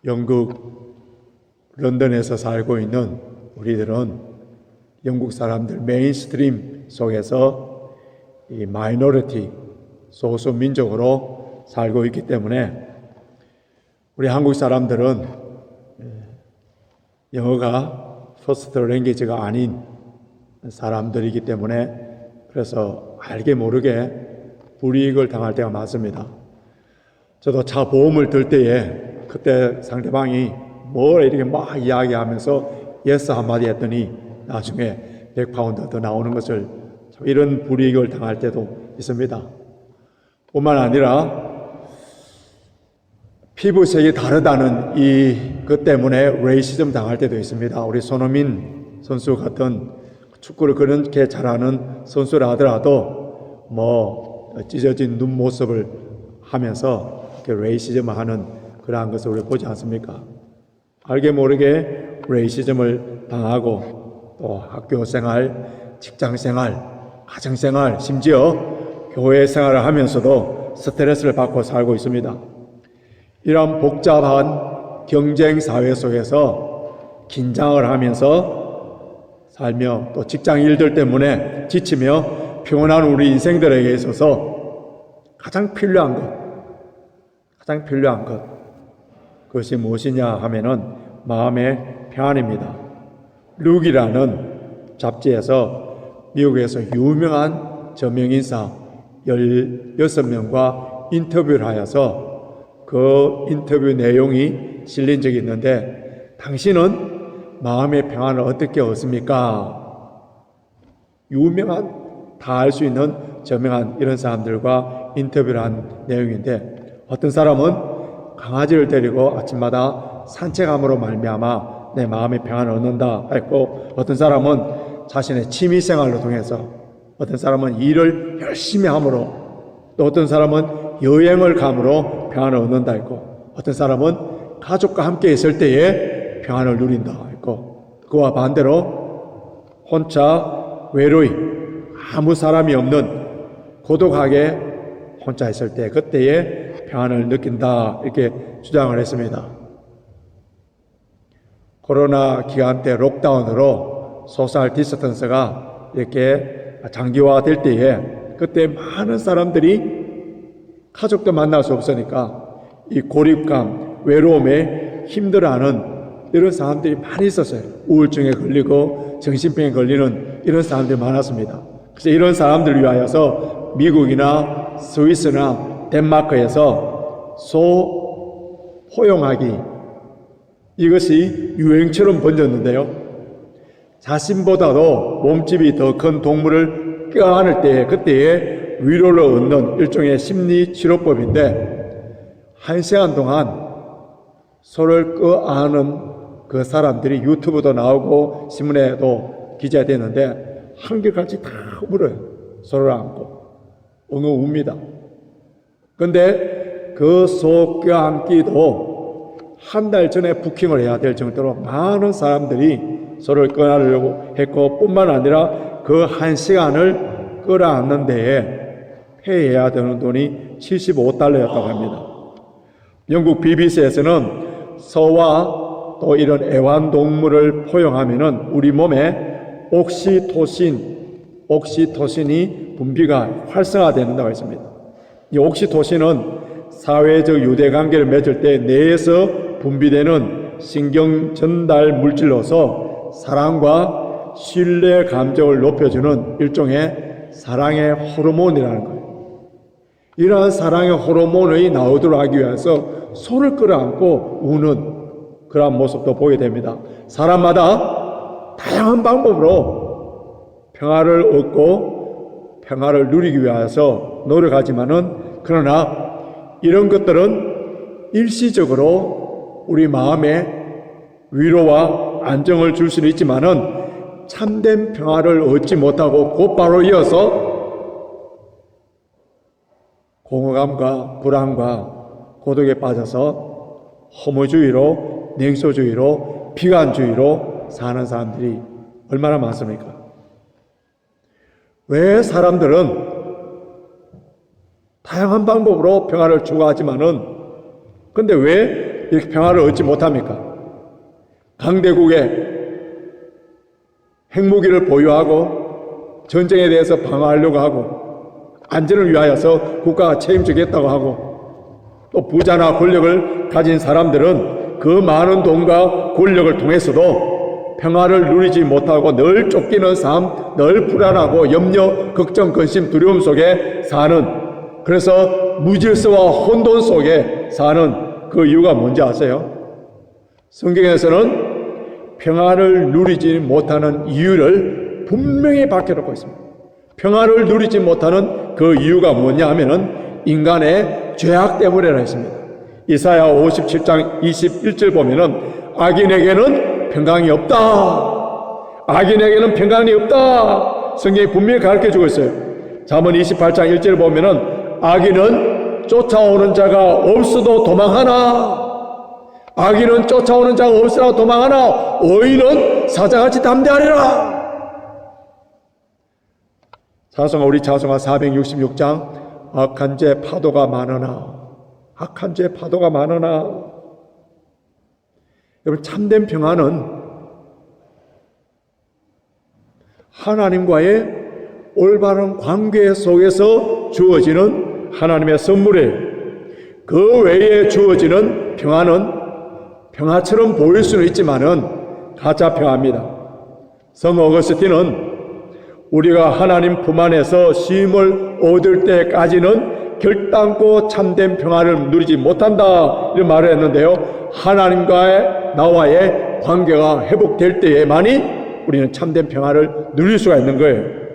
영국 런던에서 살고 있는 우리들은 영국 사람들 메인스트림 속에서 이 마이너리티 소수 민족으로 살고 있기 때문에 우리 한국 사람들은 영어가 퍼스트 랭귀지가 아닌 사람들이기 때문에 그래서 알게 모르게 불이익을 당할 때가 많습니다. 저도 차 보험을 들 때에 그때 상대방이 뭘 이렇게 막 이야기하면서 예스 한마디 했더니 나중에 100파운드 더 나오는 것을 이런 불이익을 당할 때도 있습니다. 뿐만 아니라 피부색이 다르다는 그 때문에 레이시즘 당할 때도 있습니다. 우리 손흥민 선수 같은 축구를 그렇게 잘하는 선수라 하더라도 찢어진 눈 모습을 하면서 이렇게 레이시즘을 하는 그러한 것을 우리가 보지 않습니까? 알게 모르게 레이시즘을 당하고 또 학교 생활, 직장 생활, 가정 생활, 심지어 교회 생활을 하면서도 스트레스를 받고 살고 있습니다. 이런 복잡한 경쟁 사회 속에서 긴장을 하면서 살며 또 직장 일들 때문에 지치며 피곤한 우리 인생들에게 있어서 가장 필요한 것 그것이 무엇이냐 하면은 마음의 평안입니다. 룩이라는 잡지에서 미국에서 유명한 저명인사 16명과 인터뷰를 하여서 그 인터뷰 내용이 실린 적이 있는데 당신은 마음의 평안을 어떻게 얻습니까? 유명한 다 알 수 있는 저명한 이런 사람들과 인터뷰를 한 내용인데 어떤 사람은 강아지를 데리고 아침마다 산책함으로 말미암아 내 마음의 평안을 얻는다 했고 어떤 사람은 자신의 취미생활로 통해서 어떤 사람은 일을 열심히 함으로 또 어떤 사람은 여행을 감으로 평안을 얻는다 했고 어떤 사람은 가족과 함께 있을 때에 평안을 누린다 했고 그와 반대로 혼자 외로이 아무 사람이 없는 고독하게 혼자 있을 때 그때에 평안을 느낀다 이렇게 주장을 했습니다. 코로나 기간 때 록다운으로 소셜 디스턴스가 이렇게 장기화될 때에 그때 많은 사람들이 가족도 만날 수 없으니까 이 고립감, 외로움에 힘들어하는 이런 사람들이 많이 있었어요. 우울증에 걸리고 정신병에 걸리는 이런 사람들이 많았습니다. 그래서 이런 사람들을 위하여서 미국이나 스위스나 덴마크에서 소포용하기 이것이 유행처럼 번졌는데요. 자신보다도 몸집이 더 큰 동물을 껴안을 때에 그때에 위로를 얻는 일종의 심리 치료법인데 1시간 동안 서로를 껴안는 그 사람들이 유튜브도 나오고 신문에도 기재되는데 한결같이 다 울어요. 서로를 안고 웅웅웁니다. 그런데 그 소 껴안기도 한 달 전에 부킹을 해야 될 정도로 많은 사람들이 서로를 껴안으려고 했고 뿐만 아니라 그 1시간을 끌어안는 데에 페이해야 되는 돈이 $75였다고 합니다. 영국 BBC에서는 소와 또 이런 애완동물을 포용하면은 우리 몸에 옥시토신이 분비가 활성화된다고 했습니다. 이 옥시토신은 사회적 유대관계를 맺을 때 뇌에서 분비되는 신경 전달 물질로서 사랑과 신뢰 감정을 높여주는 일종의 사랑의 호르몬이라는 거예요. 이러한 사랑의 호르몬이 나오도록 하기 위해서 소를 끌어안고 우는 그러한 모습도 보게 됩니다. 사람마다 다양한 방법으로 평화를 얻고 평화를 누리기 위해서 노력하지만은 그러나 이런 것들은 일시적으로 우리 마음에 위로와 안정을 줄 수는 있지만은 참된 평화를 얻지 못하고 곧바로 이어서 공허감과 불안과 고독에 빠져서 허무주의로 냉소주의로 비관주의로 사는 사람들이 얼마나 많습니까? 왜 사람들은 다양한 방법으로 평화를 추구하지만은 근데 왜 이렇게 평화를 얻지 못합니까? 강대국의 핵무기를 보유하고 전쟁에 대해서 방어하려고 하고 안전을 위하여서 국가가 책임지겠다고 하고 또 부자나 권력을 가진 사람들은 그 많은 돈과 권력을 통해서도 평화를 누리지 못하고 늘 쫓기는 삶, 늘 불안하고 염려, 걱정, 근심, 두려움 속에 사는, 그래서 무질서와 혼돈 속에 사는 그 이유가 뭔지 아세요? 성경에서는 평화를 누리지 못하는 이유를 분명히 밝혀놓고 있습니다. 평화를 누리지 못하는 그 이유가 뭐냐 하면은 인간의 죄악 때문이라 했습니다. 이사야 57장 21절 보면은 악인에게는 평강이 없다. 악인에게는 평강이 없다. 성경이 분명히 가르쳐주고 있어요. 잠언 28장 1절 보면은 악인은 쫓아오는 자가 없어도 도망하나, 악인은 쫓아오는 자가 없으나 도망하나 의인은 사자같이 담대하리라. 우리 찬송가 466장 악한 죄 파도가 많으나, 악한 죄 파도가 많으나. 여러분, 참된 평화는 하나님과의 올바른 관계 속에서 주어지는 하나님의 선물이에요. 그 외에 주어지는 평화는 평화처럼 보일 수는 있지만은 가짜 평화입니다. 성 어거스틴은 우리가 하나님 품 안에서 쉼을 얻을 때까지는 결단코 참된 평화를 누리지 못한다, 이런 말을 했는데요. 하나님과의 나와의 관계가 회복될 때에만이 우리는 참된 평화를 누릴 수가 있는 거예요.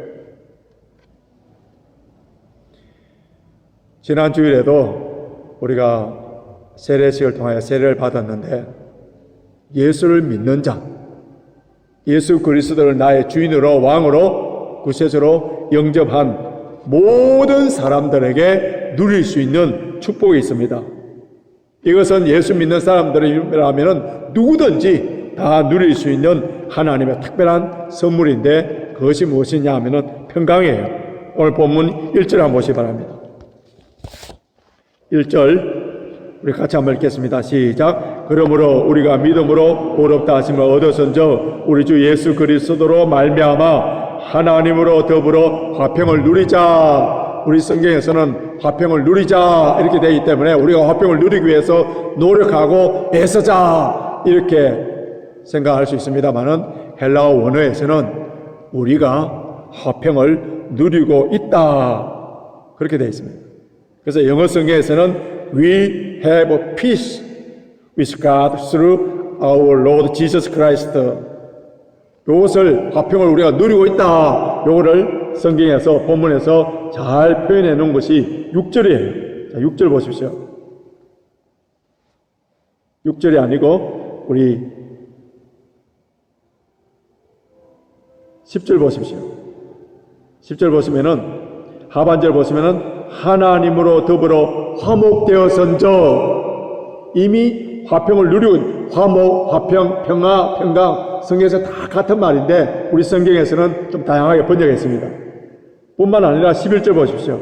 지난 주일에도 우리가 세례식을 통하여 세례를 받았는데, 예수를 믿는 자, 예수 그리스도를 나의 주인으로 왕으로 구세주로 영접한 모든 사람들에게 누릴 수 있는 축복이 있습니다. 이것은 예수 믿는 사람들이라면 누구든지 다 누릴 수 있는 하나님의 특별한 선물인데, 그것이 무엇이냐 하면 평강이에요. 오늘 본문 1절 한번 보시기 바랍니다. 1절 우리 같이 한번 읽겠습니다. 시작. 그러므로 우리가 믿음으로 의롭다 하심을 얻어선저 우리 주 예수 그리스도로 말미암아 하나님으로 더불어 화평을 누리자. 우리 성경에서는 화평을 누리자 이렇게 되어 있기 때문에 우리가 화평을 누리기 위해서 노력하고 애쓰자 이렇게 생각할 수 있습니다만은, 헬라어 원어에서는 우리가 화평을 누리고 있다 그렇게 되어 있습니다. 그래서 영어 성경에서는 We have peace with God through our Lord Jesus Christ. 이것을 화평을 우리가 누리고 있다. 요거를 성경에서 본문에서 잘 표현해 놓은 것이 6절이에요. 자, 6절 보십시오. 6절이 아니고 우리 10절 보십시오. 10절 보시면은, 하반절 보시면은 하나님으로 더불어 화목되어선저, 이미 화평을 누리고, 화목, 화평, 평화, 평강, 성경에서 다 같은 말인데 우리 성경에서는 좀 다양하게 번역했습니다. 뿐만 아니라 11절 보십시오.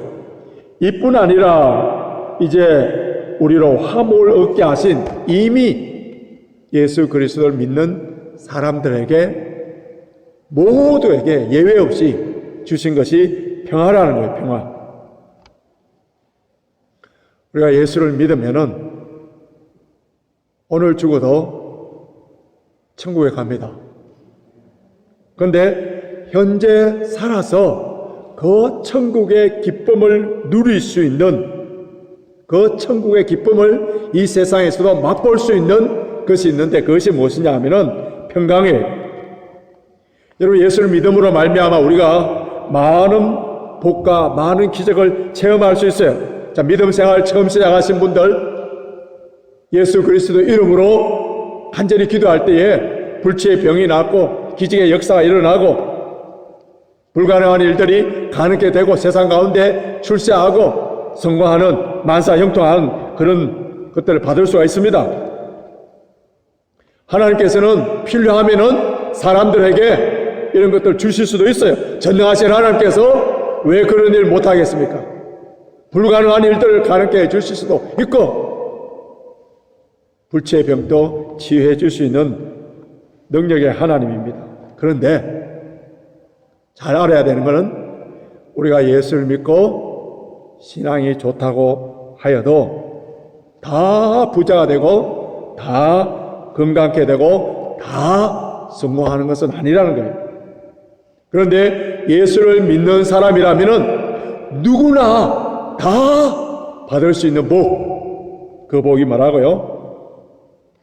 이뿐 아니라 이제 우리로 화목을 얻게 하신, 이미 예수 그리스도를 믿는 사람들에게 모두에게 예외 없이 주신 것이 평화라는 거예요. 평화. 우리가 예수를 믿으면은 오늘 죽어도 천국에 갑니다. 그런데 현재 살아서 그 천국의 기쁨을 누릴 수 있는, 그 천국의 기쁨을 이 세상에서도 맛볼 수 있는 것이 있는데, 그것이 무엇이냐 하면은 평강이에요. 여러분, 예수를 믿음으로 말미암아 우리가 많은 복과 많은 기적을 체험할 수 있어요. 자, 믿음 생활 처음 시작하신 분들, 예수 그리스도 이름으로 간절히 기도할 때에 불치의 병이 낫고 기적의 역사가 일어나고 불가능한 일들이 가능하게 되고 세상 가운데 출세하고 성공하는, 만사 형통하는 그런 것들을 받을 수가 있습니다. 하나님께서는 필요하면은 사람들에게 이런 것들을 주실 수도 있어요. 전능하신 하나님께서 왜 그런 일 못하겠습니까? 불가능한 일들을 가능하게 해주실 수도 있고, 불치의 병도 치유해 줄 수 있는 능력의 하나님입니다. 그런데 잘 알아야 되는 것은 우리가 예수를 믿고 신앙이 좋다고 하여도 다 부자가 되고 다 건강하게 되고 다 성공하는 것은 아니라는 거예요. 그런데 예수를 믿는 사람이라면 누구나 다 받을 수 있는 복, 그 복이 뭐라고요?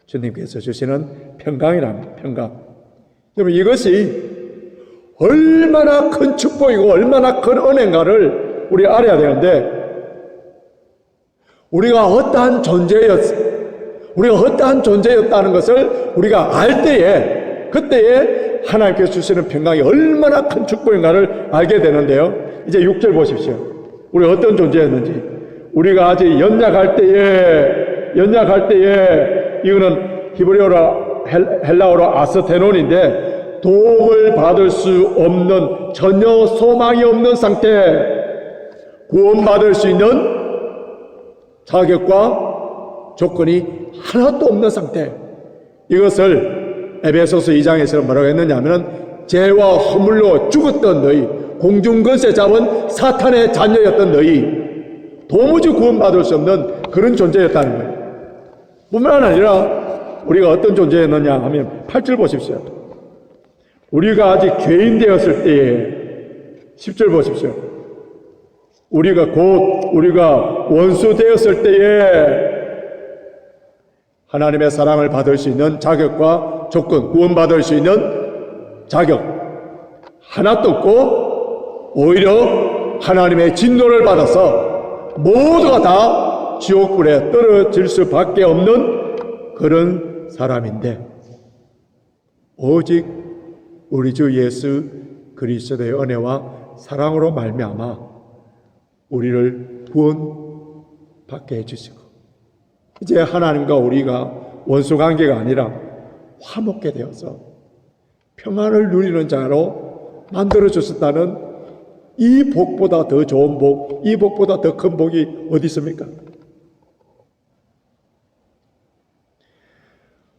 주님께서 주시는 평강이랍니다. 평강. 여러분, 이것이 얼마나 큰 축복이고 얼마나 큰 은혜인가를 우리 알아야 되는데, 우리가 어떠한 존재였다는 것을 우리가 알 때에, 그때에 하나님께서 주시는 평강이 얼마나 큰 축복인가를 알게 되는데요. 이제 6절 보십시오. 우리가 어떤 존재였는지. 우리가 아직 연약할 때에 이거는 히브리어로 헬라어로 아스테논인데 도움을 받을 수 없는, 전혀 소망이 없는 상태, 구원받을 수 있는 자격과 조건이 하나도 없는 상태. 이것을 에베소서 2장에서 뭐라고 했느냐면 죄와 허물로 죽었던 너희, 공중권세 잡은 사탄의 자녀였던 너희, 도무지 구원받을 수 없는 그런 존재였다는 거예요. 뿐만 아니라 우리가 어떤 존재였느냐 하면 8절 보십시오. 우리가 아직 죄인 되었을 때에, 10절 보십시오. 우리가 원수 되었을 때에 하나님의 사랑을 받을 수 있는 자격과 조건, 구원받을 수 있는 자격 하나도 없고 오히려 하나님의 진노를 받아서 모두가 다 지옥불에 떨어질 수밖에 없는 그런 사람인데, 오직 우리 주 예수 그리스도의 은혜와 사랑으로 말미암아 우리를 구원받게 해주시고, 이제 하나님과 우리가 원수관계가 아니라 화목게 되어서 평안을 누리는 자로 만들어주셨다는 이 복보다 더 좋은 복, 이 복보다 더 큰 복이 어디 있습니까?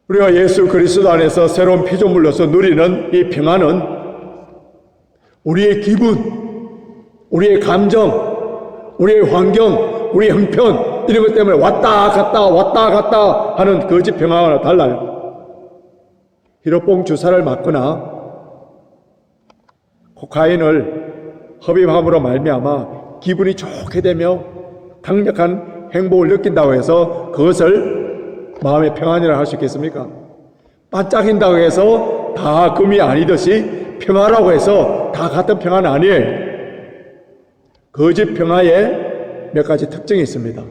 우리가 예수 그리스도 안에서 새로운 피조물로서 누리는 이 평안은 우리의 기분, 우리의 감정, 우리의 환경, 우리의 형편, 이런 것 때문에 왔다 갔다 하는 거짓 평안과는 달라요. 히로뽕 주사를 맞거나 코카인을 흡입함으로 말미암아 기분이 좋게 되며 강력한 행복을 느낀다고 해서 그것을 마음의 평안이라 할 수 있겠습니까? 반짝인다고 해서 다 금이 아니듯이 평화라고 해서 다 같은 평안은 아니에요. 거짓 평화에 몇 가지 특징이 있습니다.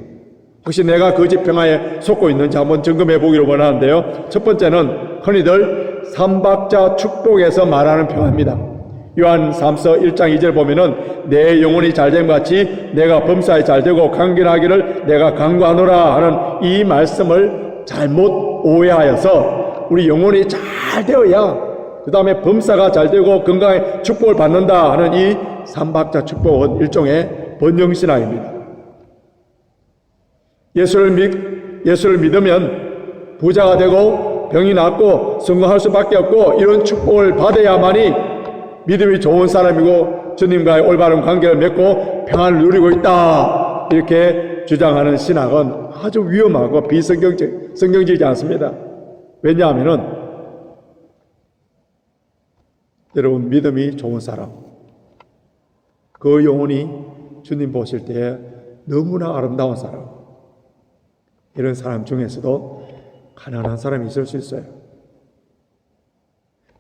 혹시 내가 거짓 평화에 속고 있는지 한번 점검해 보기를 원하는데요. 첫 번째는 흔히들 삼박자 축복에서 말하는 평화입니다. 요한 3서 1장 2절 보면은 내 영혼이 잘됨 같이 내가 범사에 잘되고 강건하기를 내가 강구하노라 하는 이 말씀을 잘못 오해하여서 우리 영혼이 잘 되어야 그 다음에 범사가 잘되고 건강에 축복을 받는다 하는 이 삼박자 축복은 일종의 번영신앙입니다. 예수를 믿으면 부자가 되고 병이 낫고 성공할 수밖에 없고 이런 축복을 받아야만이 믿음이 좋은 사람이고 주님과의 올바른 관계를 맺고 평안을 누리고 있다, 이렇게 주장하는 신학은 아주 위험하고 비성경적이지 않습니다. 왜냐하면은 여러분, 믿음이 좋은 사람, 그 영혼이 주님 보실 때에 너무나 아름다운 사람, 이런 사람 중에서도 가난한 사람이 있을 수 있어요.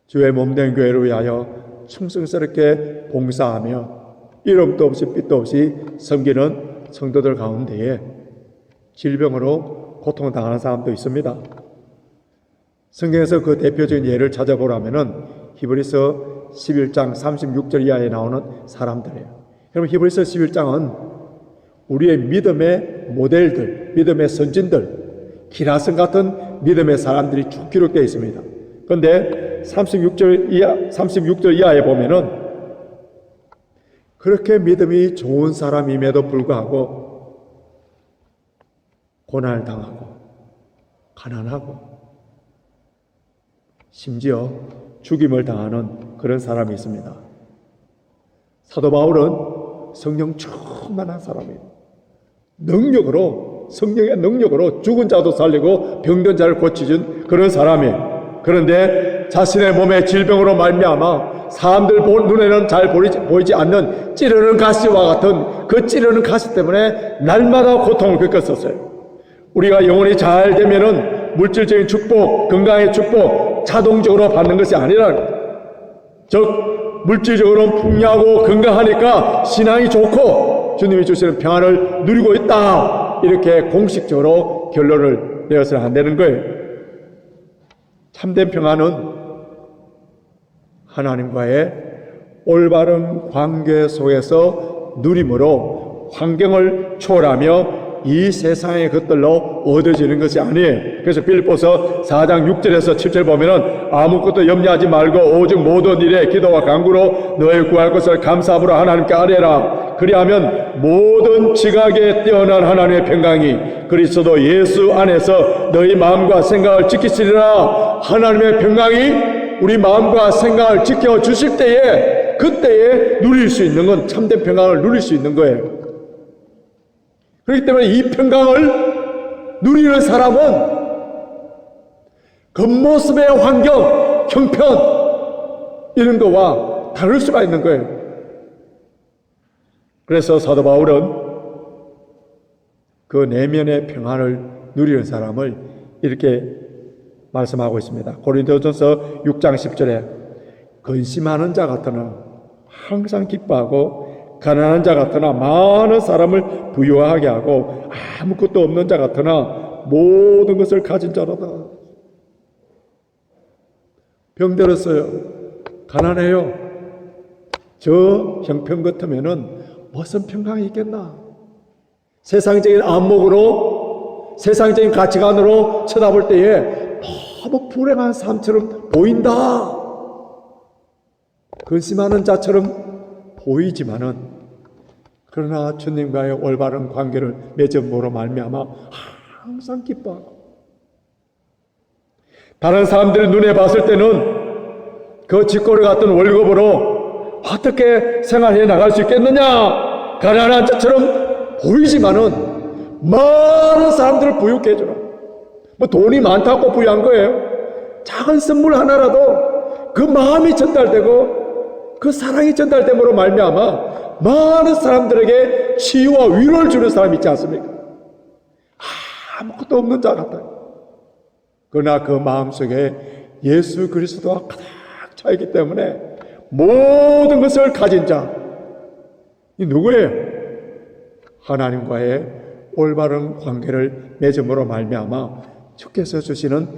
주의 몸된 교회를 위하여 충성스럽게 봉사하며 이름도 없이 빚도 없이 섬기는 성도들 가운데에 질병으로 고통당하는 사람도 있습니다. 성경에서 그 대표적인 예를 찾아보라면은 히브리서 11장 36절 이하에 나오는 사람들이에요. 여러분, 히브리서 11장은 우리의 믿음의 모델들, 믿음의 선진들, 기라성 같은 믿음의 사람들이 쭉 기록되어 있습니다. 그런데 36절 이하에 보면은 그렇게 믿음이 좋은 사람임에도 불구하고 고난을 당하고 가난하고 심지어 죽임을 당하는 그런 사람이 있습니다. 사도 바울은 성령 충만한 사람이에요. 성령의 능력으로 죽은 자도 살리고 병든 자를 고치준 그런 사람이에요. 그런데 자신의 몸의 질병으로 말미암아 사람들 눈에는 잘 보이지 않는 찌르는 가시와 같은 그 찌르는 가시 때문에 날마다 고통을 겪었었어요. 우리가 영혼이 잘 되면은 물질적인 축복, 건강의 축복 자동적으로 받는 것이 아니라, 즉 물질적으로 풍요하고 건강하니까 신앙이 좋고 주님이 주시는 평안을 누리고 있다, 이렇게 공식적으로 결론을 내어서는 안 되는 거예요. 참된 평안은 하나님과의 올바른 관계 속에서 누림으로 환경을 초월하며 이 세상의 것들로 얻어지는 것이 아니에요. 그래서 빌립보서 4장 6절에서 7절 보면은 아무것도 염려하지 말고 오직 모든 일에 기도와 간구로 너희 구할 것을 감사함으로 하나님께 아뢰라. 그리하면 모든 지각에 뛰어난 하나님의 평강이 그리스도 예수 안에서 너희 마음과 생각을 지키시리라. 하나님의 평강이 우리 마음과 생각을 지켜주실 때에, 그때에 누릴 수 있는 건 참된 평강을 누릴 수 있는 거예요. 그렇기 때문에 이 평강을 누리는 사람은 겉모습의 환경, 형편 이런 거와 다를 수가 있는 거예요. 그래서 사도 바울은 그 내면의 평안을 누리는 사람을 이렇게 말씀하고 있습니다. 고린도전서 6장 10절에 근심하는 자 같으나 항상 기뻐하고 가난한 자 같으나 많은 사람을 부유하게 하고 아무것도 없는 자 같으나 모든 것을 가진 자로다. 병들었어요. 가난해요. 저 형편 같으면은 무슨 평강이 있겠나? 세상적인 안목으로, 세상적인 가치관으로 쳐다볼 때에 너무 불행한 삶처럼 보인다. 근심하는 자처럼 보이지만은, 그러나 주님과의 올바른 관계를 맺음으로 말미암아 항상 기뻐하고, 다른 사람들의 눈에 봤을 때는 그 쥐꼬리 같은 월급으로 어떻게 생활해 나갈 수 있겠느냐, 가난한 자처럼 보이지만은 많은 사람들을 부유케 해주라. 뭐 돈이 많다고 부유한 거예요. 작은 선물 하나라도 그 마음이 전달되고 그 사랑이 전달됨으로 말미암아 많은 사람들에게 치유와 위로를 주는 사람이 있지 않습니까? 아무것도 없는 자 같아요. 그러나 그 마음속에 예수 그리스도가 가득 차 있기 때문에 모든 것을 가진 자, 이 누구예요? 하나님과의 올바른 관계를 맺음으로 말미암아 주께서 주시는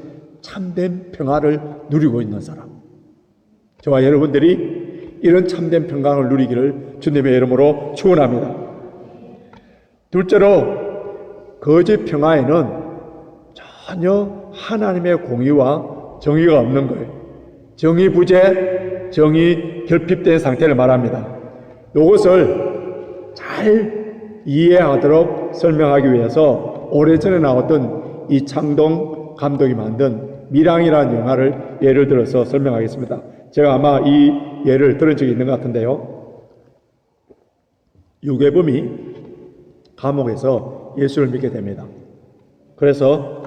참된 평화를 누리고 있는 사람, 저와 여러분들이 이런 참된 평강을 누리기를 주님의 이름으로 축원합니다. 둘째로, 거짓 평화에는 전혀 하나님의 공의와 정의가 없는 거예요. 정의 부재, 정의 결핍된 상태를 말합니다. 이것을 잘 이해하도록 설명하기 위해서 오래전에 나왔던 이창동 감독이 만든 밀양이라는 영화를 예를 들어서 설명하겠습니다. 제가 아마 이 예를 들은 적이 있는 것 같은데요. 유괴범이 감옥에서 예수를 믿게 됩니다. 그래서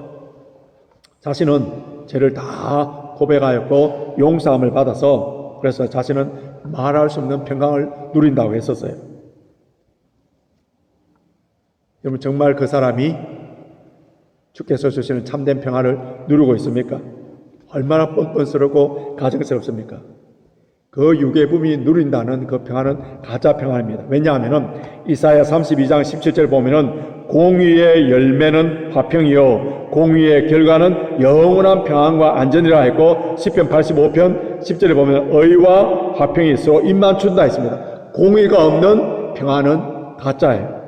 자신은 죄를 다 고백하였고 용서함을 받아서, 그래서 자신은 말할 수 없는 평강을 누린다고 했었어요. 여러분, 정말 그 사람이 주께서 주시는 참된 평화를 누리고 있습니까? 얼마나 뻔뻔스럽고 가증스럽습니까? 그 유괴범이 누린다는 그 평화는 가짜 평화입니다. 왜냐하면 이사야 32장 17절 보면은 공의의 열매는 화평이요 공의의 결과는 영원한 평안과 안전이라 했고, 시편 85편 10절에 보면 의와 화평이 있어 입만 춘다 했습니다. 공의가 없는 평안은 가짜예요.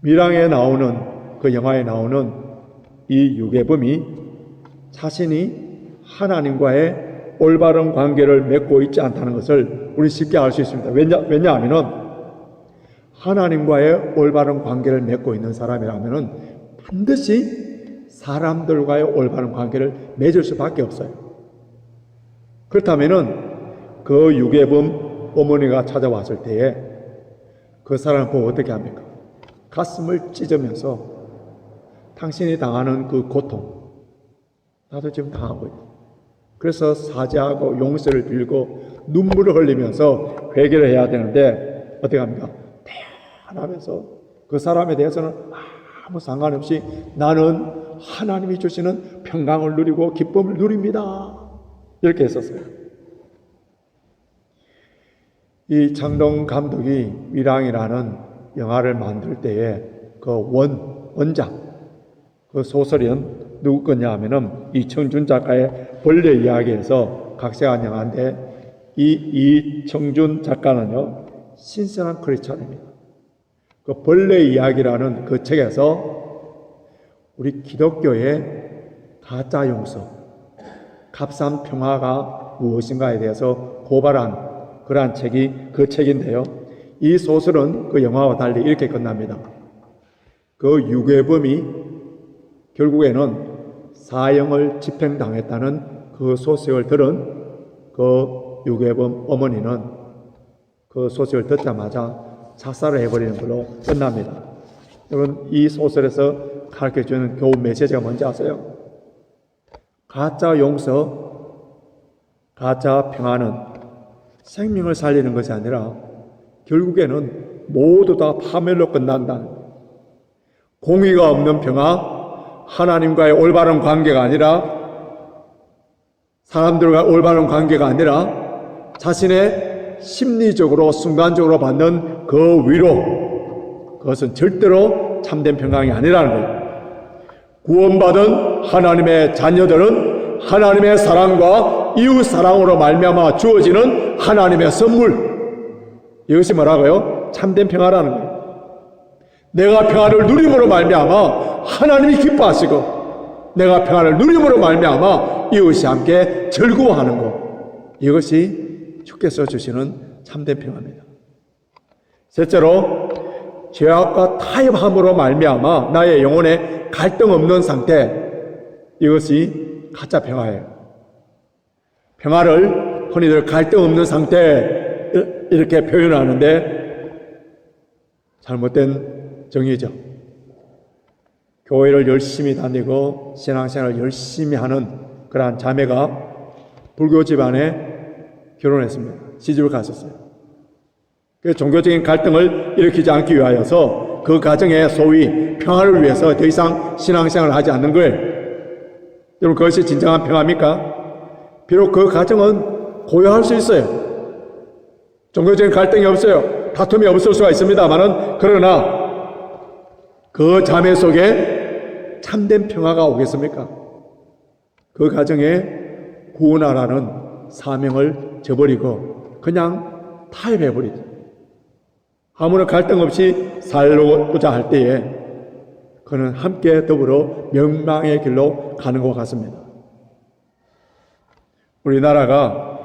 밀양에 나오는, 그 영화에 나오는 이 유괴범이 자신이 하나님과의 올바른 관계를 맺고 있지 않다는 것을 우리 쉽게 알 수 있습니다. 왜냐하면 하나님과의 올바른 관계를 맺고 있는 사람이라면 반드시 사람들과의 올바른 관계를 맺을 수밖에 없어요. 그렇다면은 그 유괴범 어머니가 찾아왔을 때에 그 사람을 보고 어떻게 합니까? 가슴을 찢으면서 당신이 당하는 그 고통, 나도 지금 당하고 있다. 그래서 사죄하고 용서를 빌고 눈물을 흘리면서 회개를 해야 되는데 어떻게 합니까? 태어나면서 그 사람에 대해서는 아무 상관없이 나는 하나님이 주시는 평강을 누리고 기쁨을 누립니다. 이렇게 했었어요. 이 장동 감독이 위랑이라는 영화를 만들 때에 그 원작, 그 소설은 누구 거냐 하면은 이청준 작가의 벌레 이야기에서 각색한 영화인데 이 이청준 작가는요, 신선한 크리스찬입니다. 그 벌레 이야기라는 그 책에서 우리 기독교의 가짜 용서, 값싼 평화가 무엇인가에 대해서 고발한 그러한 책이 그 책인데요. 이 소설은 그 영화와 달리 이렇게 끝납니다. 그 유괴범이 결국에는 사형을 집행당했다는 그 소식을 들은 그 유괴범 어머니는 그 소식을 듣자마자 자살을 해버리는 걸로 끝납니다. 여러분, 이 소설에서 가르쳐주는 교훈 메시지가 뭔지 아세요? 가짜 용서, 가짜 평화는 생명을 살리는 것이 아니라 결국에는 모두 다 파멸로 끝난다는 거예요. 공의가 없는 평화, 하나님과의 올바른 관계가 아니라 사람들과 올바른 관계가 아니라 자신의 심리적으로 순간적으로 받는 그 위로, 그것은 절대로 참된 평강이 아니라는 거예요. 구원받은 하나님의 자녀들은 하나님의 사랑과 이웃 사랑으로 말미암아 주어지는 하나님의 선물, 이것이 뭐라고요? 참된 평화라는 거예요. 내가 평화를 누림으로 말미암아 하나님이 기뻐하시고 내가 평화를 누림으로 말미암아 이웃이 함께 즐거워하는 것, 이것이 주께서 주시는 참된 평화입니다. 셋째로, 죄악과 타협함으로 말미암아 나의 영혼에 갈등 없는 상태, 이것이 가짜 평화예요. 평화를 흔히들 갈등 없는 상태 이렇게 표현하는데 잘못된 정의죠. 교회를 열심히 다니고 신앙생활을 열심히 하는 그러한 자매가 불교 집안에 결혼했습니다. 시집을 갔었어요. 그 종교적인 갈등을 일으키지 않기 위하여서 그 가정의 소위 평화를 위해서 더 이상 신앙생활을 하지 않는 거예요. 여러분, 그것이 진정한 평화입니까? 비록 그 가정은 고요할 수 있어요. 종교적인 갈등이 없어요. 다툼이 없을 수가 있습니다만은, 그러나 그 자매 속에 참된 평화가 오겠습니까? 그 가정에 구원하라는 사명을 저버리고 그냥 타협해버리죠. 아무런 갈등 없이 살고자 할 때에 그는 함께 더불어 멸망의 길로 가는 것 같습니다. 우리나라가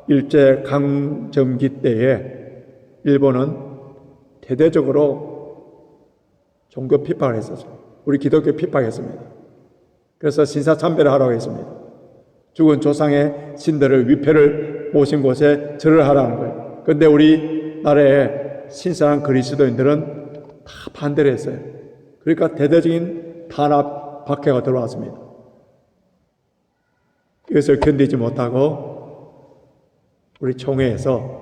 일제강점기 때에 일본은 대대적으로 종교 핍박을 했었죠. 우리 기독교 핍박했습니다. 그래서 신사참배를 하라고 했습니다. 죽은 조상의 신들을 위패를 모신 곳에 절을 하라는 거예요. 그런데 우리나라의 신선한 그리스도인들은 다 반대를 했어요. 그러니까 대대적인 탄압, 박해가 들어왔습니다. 이것을 견디지 못하고 우리 총회에서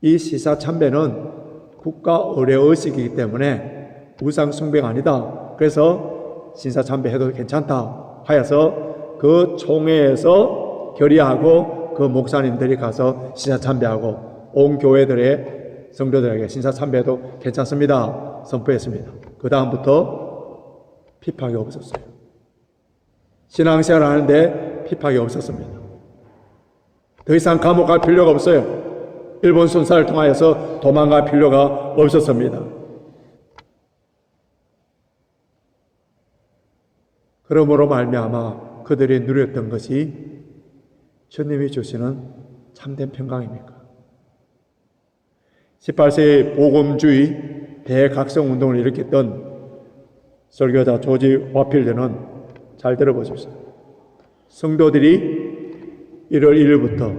이 시사참배는 국가 의례의식이기 때문에 우상 숭배가 아니다. 그래서 신사참배해도 괜찮다 하여서 그 총회에서 결의하고 그 목사님들이 가서 신사참배하고 온 교회들의 성도들에게 신사참배해도 괜찮습니다 선포했습니다. 그 다음부터 핍박이 없었어요. 신앙생활 하는데 핍박이 없었습니다. 더 이상 감옥 갈 필요가 없어요. 일본 순사를 통하여서 도망갈 필요가 없었습니다. 그러므로 말미암아 그들이 누렸던 것이 주님이 주시는 참된 평강입니까? 18세기 복음주의 대각성운동을 일으켰던 설교자 조지 와필드는 잘 들어보십시오. 성도들이 1월 1일부터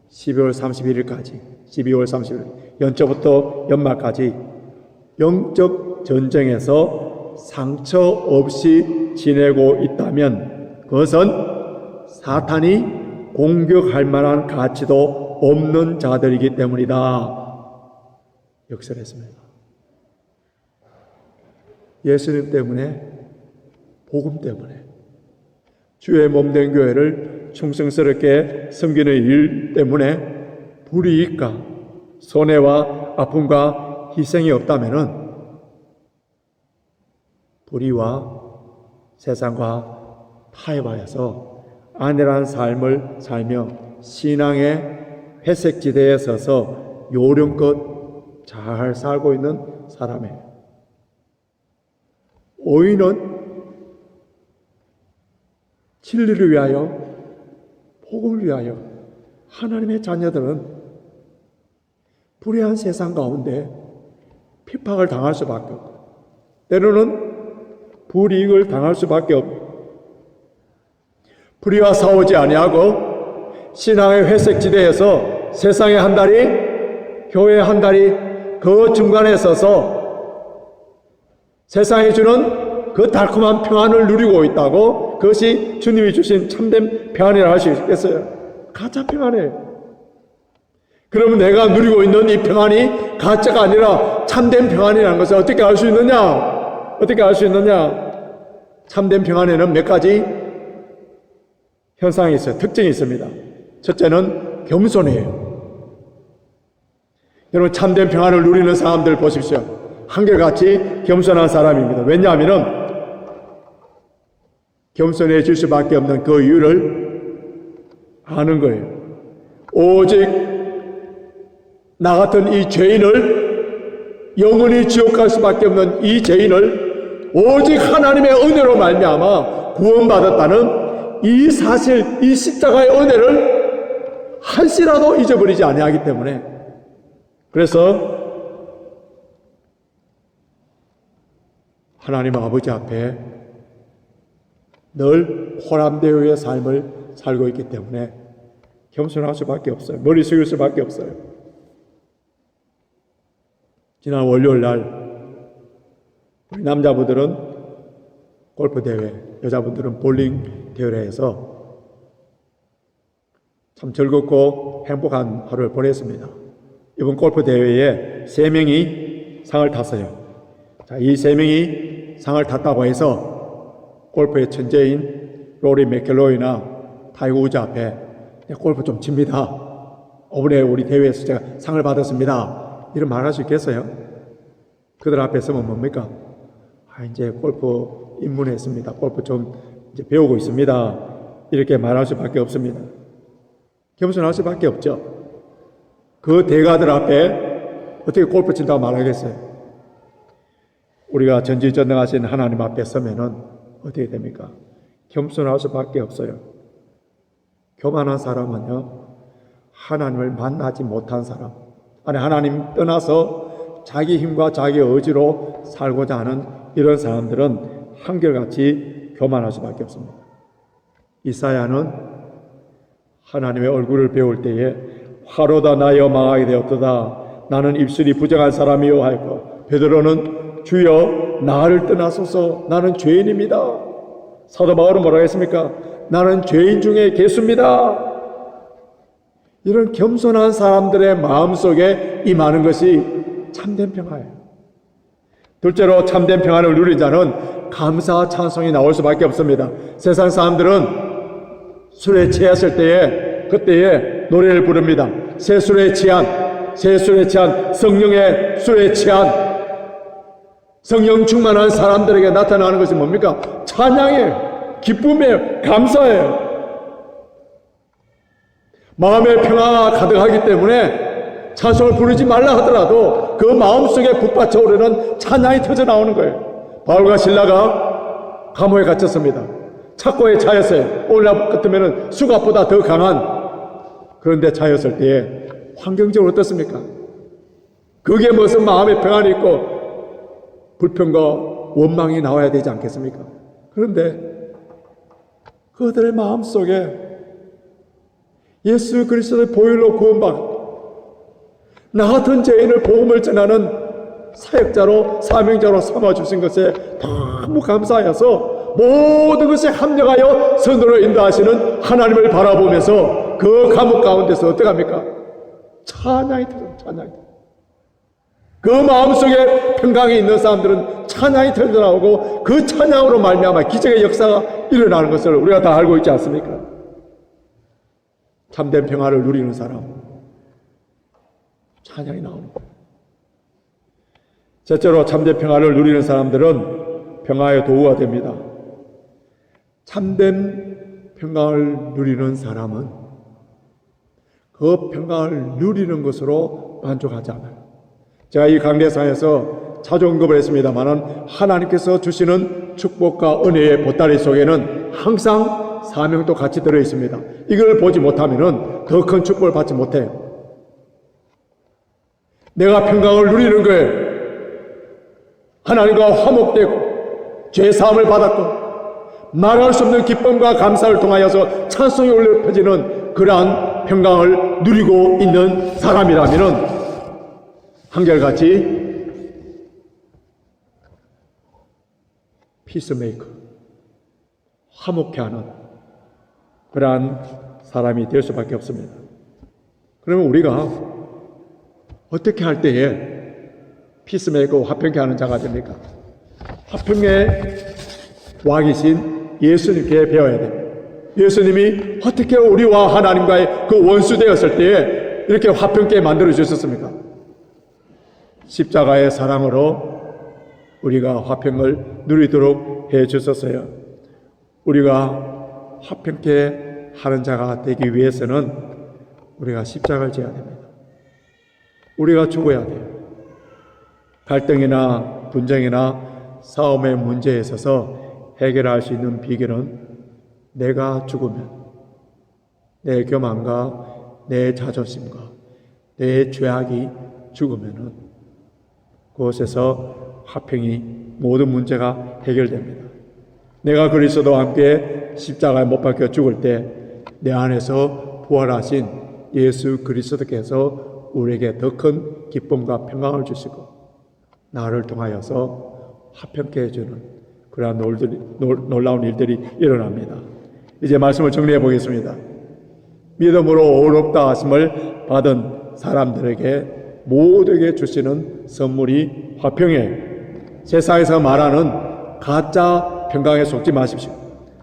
12월 31일까지 12월 30일 연초부터 연말까지 영적 전쟁에서 상처 없이 지내고 있다면 그것은 사탄이 공격할 만한 가치도 없는 자들이기 때문이다. 역설했습니다. 예수님 때문에, 복음 때문에, 주의 몸된 교회를 충성스럽게 섬기는 일 때문에 불이익과 손해와 아픔과 희생이 없다면은 불의와 세상과 타협하여서 안일한 삶을 살며 신앙의 회색지대에 서서 요령껏 잘 살고 있는 사람이에요. 오히려 진리를 위하여, 복음을 위하여 하나님의 자녀들은 불의한 세상 가운데 핍박을 당할 수밖에 없고 때로는 불이익을 당할 수밖에 없고 불의와 싸우지 아니하고 신앙의 회색지대에서 세상의 한 다리, 교회의 한 다리 그 중간에 서서 세상이 주는 그 달콤한 평안을 누리고 있다고 그것이 주님이 주신 참된 평안이라 할 수 있겠어요? 가짜 평안이에요. 그러면 내가 누리고 있는 이 평안이 가짜가 아니라 참된 평안이라는 것을 어떻게 알 수 있느냐? 어떻게 알 수 있느냐? 참된 평안에는 몇 가지 현상이 있어요. 특징이 있습니다. 첫째는 겸손이에요. 여러분 참된 평안을 누리는 사람들 보십시오. 한결같이 겸손한 사람입니다. 왜냐하면 겸손해질 수밖에 없는 그 이유를 아는 거예요. 오직 나 같은 이 죄인을 영원히 지옥 갈 수밖에 없는 이 죄인을 오직 하나님의 은혜로 말미암아 구원받았다는 이 사실, 이 십자가의 은혜를 한시라도 잊어버리지 아니하기 때문에 그래서 하나님 아버지 앞에 늘 호람되어의 삶을 살고 있기 때문에 겸손할 수밖에 없어요. 머리 숙일 수밖에 없어요. 지난 월요일 날 우리 남자분들은 골프 대회, 여자분들은 볼링 대회를 해서 참 즐겁고 행복한 하루를 보냈습니다. 이번 골프 대회에 3명이 상을 탔어요. 자, 이 3명이 상을 탔다고 해서 골프의 천재인 로리 맥켈로이나 타이거 우즈 앞에 골프 좀 칩니다. 이번에 우리 대회에서 제가 상을 받았습니다. 이런 말 할 수 있겠어요? 그들 앞에 서면 뭡니까? 이제 골프 입문했습니다. 골프 좀 이제 배우고 있습니다. 이렇게 말할 수밖에 없습니다. 겸손할 수밖에 없죠. 그 대가들 앞에 어떻게 골프 친다고 말하겠어요? 우리가 전지전능하신 하나님 앞에 서면은 어떻게 됩니까? 겸손할 수밖에 없어요. 교만한 사람은요, 하나님을 만나지 못한 사람, 아니 하나님 떠나서 자기 힘과 자기 의지로 살고자 하는 이런 사람들은 한결같이 교만할 수밖에 없습니다. 이사야는 하나님의 얼굴을 배울 때에 화로다 나여 망하게 되었도다. 나는 입술이 부정한 사람이요 하였고, 베드로는 주여 나를 떠나소서 나는 죄인입니다. 사도 바울은 뭐라고 했습니까? 나는 죄인 중에 개수입니다. 이런 겸손한 사람들의 마음속에 임하는 것이 참된 평화예요. 둘째로 참된 평안을 누린 자는 감사 찬송이 나올 수밖에 없습니다. 세상 사람들은 술에 취했을 때에 그때에 노래를 부릅니다. 새 술에 취한 성령의 술에 취한 성령 충만한 사람들에게 나타나는 것이 뭡니까? 찬양이에요. 기쁨이에요. 감사예요. 마음의 평화가 가득하기 때문에 찬송을 부르지 말라 하더라도 그 마음속에 북받쳐 오르는 찬양이 터져 나오는 거예요. 바울과 실라가 감옥에 갇혔습니다. 착고에 차였어요. 오늘날 같으면 수갑보다 더 강한, 그런데 차였을 때에 환경적으로 어떻습니까? 그게 무슨 마음의 평안이 있고 불평과 원망이 나와야 되지 않겠습니까? 그런데 그들의 마음속에 예수 그리스도의 보혈로 구원받고 나 같은 죄인을 복음을 전하는 사역자로 사명자로 삼아주신 것에 너무 감사하여서 모든 것에 합력하여 선으로 인도하시는 하나님을 바라보면서 그 감옥 가운데서 어떻게 합니까? 찬양이 터져, 찬양이. 그 마음속에 평강이 있는 사람들은 찬양이 터져나오고 그 찬양으로 말미암아 기적의 역사가 일어나는 것을 우리가 다 알고 있지 않습니까? 참된 평화를 누리는 사람, 찬양이 나오는 거예요. 첫째로 참된 평화를 누리는 사람들은 평화의 도구가 됩니다. 참된 평강을 누리는 사람은 그 평강을 누리는 것으로 만족하지 않아요. 제가 이 강대상에서 자주 언급을 했습니다만은 하나님께서 주시는 축복과 은혜의 보따리 속에는 항상 사명도 같이 들어 있습니다. 이걸 보지 못하면은 더 큰 축복을 받지 못해요. 내가 평강을 누리는 거에 하나님과 화목되고 죄사함을 받았고 말할 수 없는 기쁨과 감사를 통하여서 찬송이 올려 펴지는 그러한 평강을 누리고 있는 사람이라면은 한결같이 피스메이커, 화목케 하는 그러한 사람이 될 수밖에 없습니다. 그러면 우리가 어떻게 할 때에 피스메이커, 화평케 하는 자가 됩니까? 화평의 왕이신 예수님께 배워야 됩니다. 예수님이 어떻게 우리와 하나님과의 그 원수 되었을 때에 이렇게 화평케 만들어 주셨습니까? 십자가의 사랑으로 우리가 화평을 누리도록 해 주셨어요. 우리가 화평케 하는 자가 되기 위해서는 우리가 십자가를 져야 됩니다. 우리가 죽어야 돼요. 갈등이나 분쟁이나 싸움의 문제에 있어서 해결할 수 있는 비결은 내가 죽으면 내 교만과 내 자존심과 내 죄악이 죽으면은 그곳에서 화평이 모든 문제가 해결됩니다. 내가 그리스도와 함께 십자가에 못 박혀 죽을 때 내 안에서 부활하신 예수 그리스도께서 우리에게 더 큰 기쁨과 평강을 주시고 나를 통하여서 화평케 해주는 그러한 놀라운 일들이 일어납니다. 이제 말씀을 정리해 보겠습니다. 믿음으로 의롭다 하심을 받은 사람들에게 모두에게 주시는 선물이 화평이에요. 세상에서 말하는 가짜 평강에 속지 마십시오.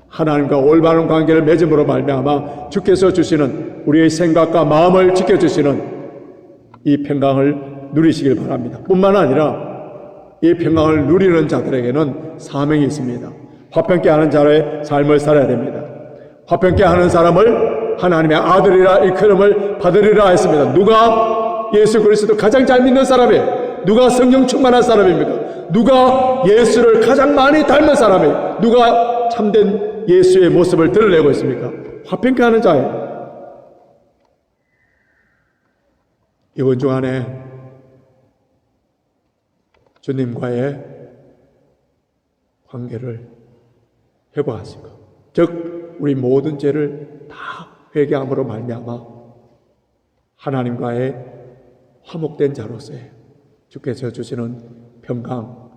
하나님과 올바른 관계를 맺음으로 말미암아 주께서 주시는 우리의 생각과 마음을 지켜주시는 이 평강을 누리시길 바랍니다. 뿐만 아니라 이 평강을 누리는 자들에게는 사명이 있습니다. 화평케 하는 자의 삶을 살아야 됩니다. 화평케 하는 사람을 하나님의 아들이라 일컬음을 받으리라 했습니다. 누가 예수 그리스도 가장 잘 믿는 사람이에요? 누가 성령 충만한 사람입니까? 누가 예수를 가장 많이 닮은 사람이에요? 누가 참된 예수의 모습을 드러내고 있습니까? 화평케 하는 자예요. 이번 주간에 주님과의 관계를 회복하시고, 즉 우리 모든 죄를 다 회개함으로 말미암아 하나님과의 화목된 자로서의 주께서 주시는 평강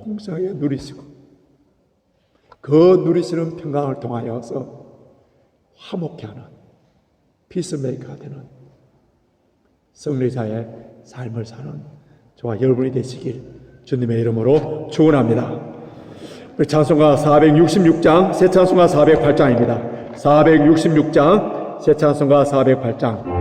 풍성하게 누리시고, 그 누리시는 평강을 통하여서 화목케 하는 피스메이커가 되는 승리자의 삶을 사는 저와 여러분이 되시길 주님의 이름으로 축원합니다. 우리 찬송가 466장, 새 찬송가 408장입니다. 466장, 새 찬송가 408장.